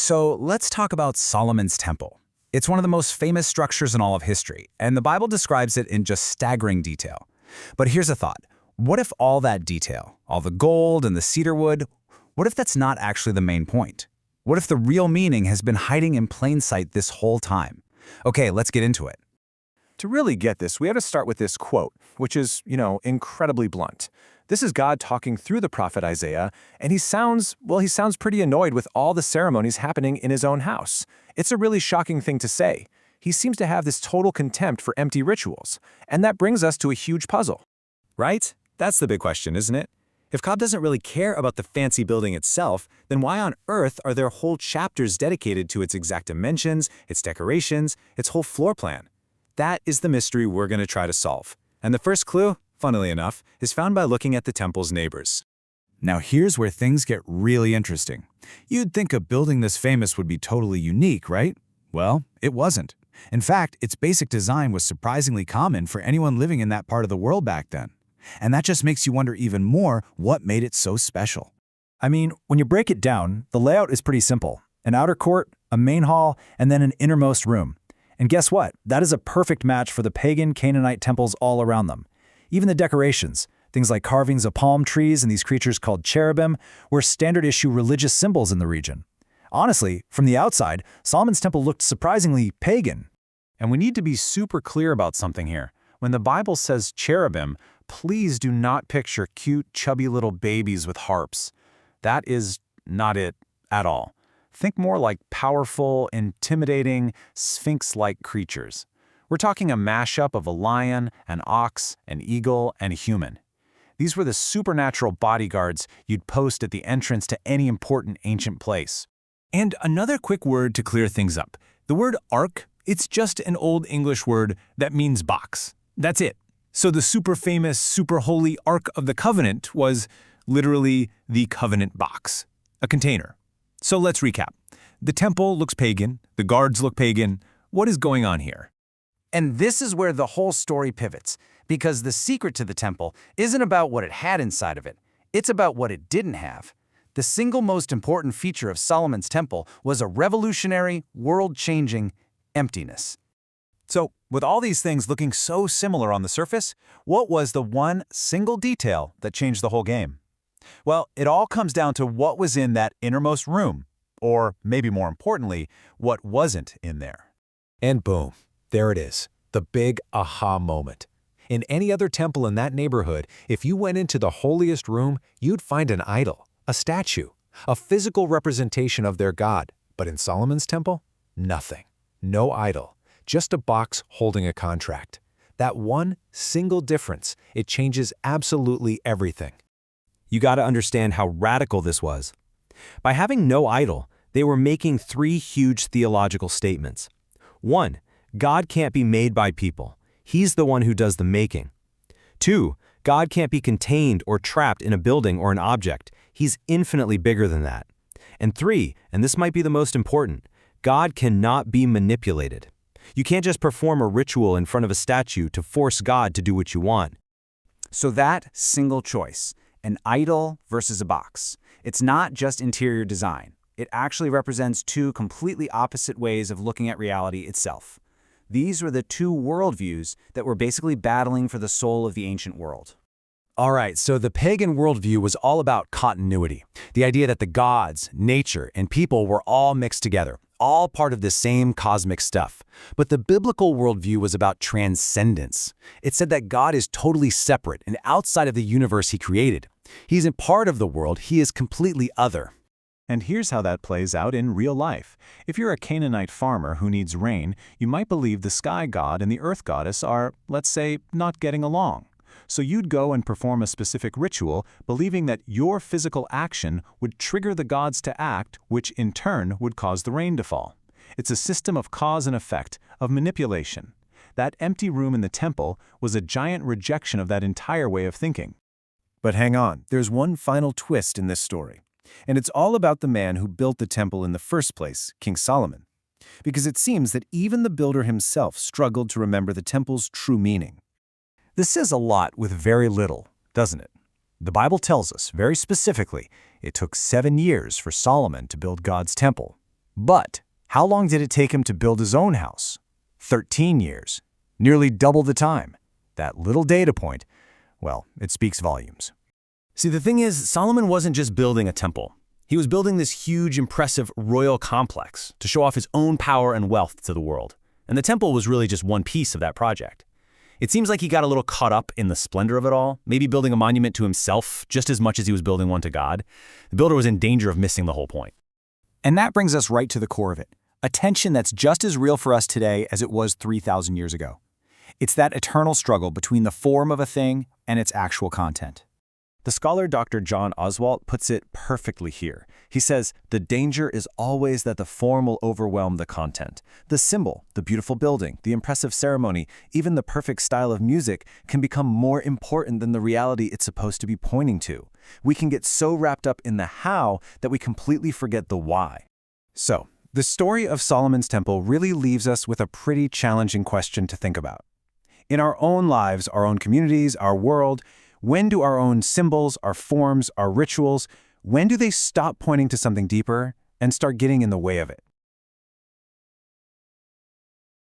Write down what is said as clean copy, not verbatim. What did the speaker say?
So let's talk about Solomon's Temple. It's one of the most famous structures in all of history, and the Bible describes it in just staggering detail. But here's a thought. What if all that detail, all the gold and the cedar wood, what if that's not actually the main point? What if the real meaning has been hiding in plain sight this whole time? Okay, let's get into it. To really get this, we have to start with this quote, which is, incredibly blunt. This is God talking through the prophet Isaiah, and he sounds pretty annoyed with all the ceremonies happening in his own house. It's a really shocking thing to say. He seems to have this total contempt for empty rituals, and that brings us to a huge puzzle. Right? That's the big question, isn't it? If God doesn't really care about the fancy building itself, then why on earth are there whole chapters dedicated to its exact dimensions, its decorations, its whole floor plan? That is the mystery we're going to try to solve. And the first clue, funnily enough, is found by looking at the temple's neighbors. Now here's where things get really interesting. You'd think a building this famous would be totally unique, right? Well, it wasn't. In fact, its basic design was surprisingly common for anyone living in that part of the world back then. And that just makes you wonder even more what made it so special. I mean, when you break it down, the layout is pretty simple. An outer court, a main hall, and then an innermost room. And guess what? That is a perfect match for the pagan Canaanite temples all around them. Even the decorations, things like carvings of palm trees and these creatures called cherubim, were standard-issue religious symbols in the region. Honestly, from the outside, Solomon's temple looked surprisingly pagan. And we need to be super clear about something here. When the Bible says cherubim, please do not picture cute, chubby little babies with harps. That is not it at all. Think more like powerful, intimidating, sphinx-like creatures. We're talking a mashup of a lion, an ox, an eagle, and a human. These were the supernatural bodyguards you'd post at the entrance to any important ancient place. And another quick word to clear things up. The word ark, it's just an old English word that means box. That's it. So the super famous, super holy Ark of the Covenant was literally the covenant box, a container. So let's recap. The temple looks pagan, the guards look pagan. What is going on here? And this is where the whole story pivots, because the secret to the temple isn't about what it had inside of it. It's about what it didn't have. The single most important feature of Solomon's temple was a revolutionary, world-changing emptiness. So, with all these things looking so similar on the surface, what was the one single detail that changed the whole game? Well, it all comes down to what was in that innermost room, or maybe more importantly, what wasn't in there. And boom, there it is, the big aha moment. In any other temple in that neighborhood, if you went into the holiest room, you'd find an idol, a statue, a physical representation of their god. But in Solomon's temple, nothing. No idol, just a box holding a contract. That one single difference, it changes absolutely everything. You got to understand how radical this was. By having no idol, they were making three huge theological statements. One, God can't be made by people. He's the one who does the making. Two, God can't be contained or trapped in a building or an object. He's infinitely bigger than that. And three, and this might be the most important, God cannot be manipulated. You can't just perform a ritual in front of a statue to force God to do what you want. So that single choice, an idol versus a box, it's not just interior design. It actually represents two completely opposite ways of looking at reality itself. These were the two worldviews that were basically battling for the soul of the ancient world. All right, so the pagan worldview was all about continuity. The idea that the gods, nature, and people were all mixed together, all part of the same cosmic stuff. But the biblical worldview was about transcendence. It said that God is totally separate and outside of the universe he created. He's a part of the world, he is completely other. And here's how that plays out in real life. If you're a Canaanite farmer who needs rain, you might believe the sky god and the earth goddess are, let's say, not getting along. So you'd go and perform a specific ritual, believing that your physical action would trigger the gods to act, which in turn would cause the rain to fall. It's a system of cause and effect, of manipulation. That empty room in the temple was a giant rejection of that entire way of thinking. But hang on, there's one final twist in this story. And it's all about the man who built the temple in the first place, King Solomon. Because it seems that even the builder himself struggled to remember the temple's true meaning. This says a lot with very little, doesn't it? The Bible tells us very specifically it took 7 years for Solomon to build God's temple. But how long did it take him to build his own house? 13 years. Nearly double the time. That little data point, well, it speaks volumes. See, the thing is, Solomon wasn't just building a temple. He was building this huge, impressive royal complex to show off his own power and wealth to the world. And the temple was really just one piece of that project. It seems like he got a little caught up in the splendor of it all, maybe building a monument to himself just as much as he was building one to God. The builder was in danger of missing the whole point. And that brings us right to the core of it, a tension that's just as real for us today as it was 3,000 years ago. It's that eternal struggle between the form of a thing and its actual content. The scholar Dr. John Oswalt puts it perfectly here. He says, the danger is always that the form will overwhelm the content. The symbol, the beautiful building, the impressive ceremony, even the perfect style of music can become more important than the reality it's supposed to be pointing to. We can get so wrapped up in the how that we completely forget the why. So, the story of Solomon's temple really leaves us with a pretty challenging question to think about. In our own lives, our own communities, our world, when do our own symbols, our forms, our rituals, when do they stop pointing to something deeper and start getting in the way of it?